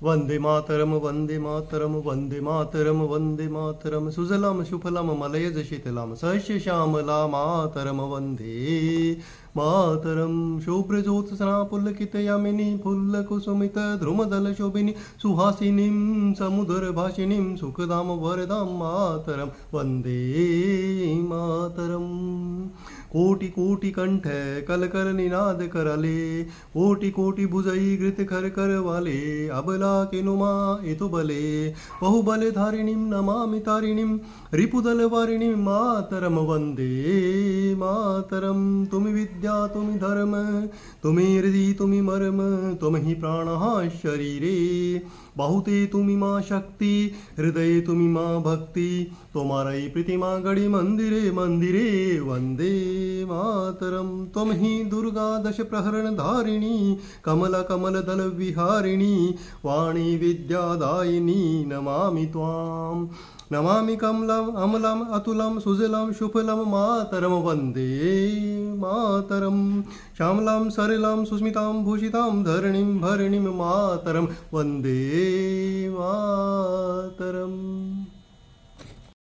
वंदे मातरम वंदे मातरम वंदे मातरम वंदे मातरम सुजलाम सुफलाम मलयज शीतलाम सस्य श्यामला मातरम वंदे मातरम शुभ्रज्योत्स्ना पुलकितयामिनी फुल्लकुसुमित ध्रुमदल शोभिनी सुहासिनीं समुदर भाषिणीं सुखदाम वरदां मातरम वंदे मातरम कोटि कोटि कंठ कलकर निनाद करले कोटि कोटि भुजई घृत कर कर वाले अबला केनुमा इतु बले बहुबल धारिणीं नमामि तारिणीं रिपुदल वारिणीं मातरम वंदे मातरम तुमि विद्या तुमि धर्म तुमि हृदि तुमि मर्म तुमहि प्राणः शरीरे बाहुते तुमि मां शक्ति हृदये तुमि मां भक्ति तुम्हारी प्रतिमा गढ़ी मंदिरे मंदिरे वंदे मातरम तुम ही दुर्गा दश प्रहरण धारिणी कमल कमल दल विहारिणी वाणी विद्यादायिनी नमामि त्वाम नमामि कमलम अमलम अतुलम सुजलम शुफलम मातरम वंदे मातरम श्यामलां सरलां सुस्मितां भूषितां धरणीं भरणीं मातरम वंदे मातरम।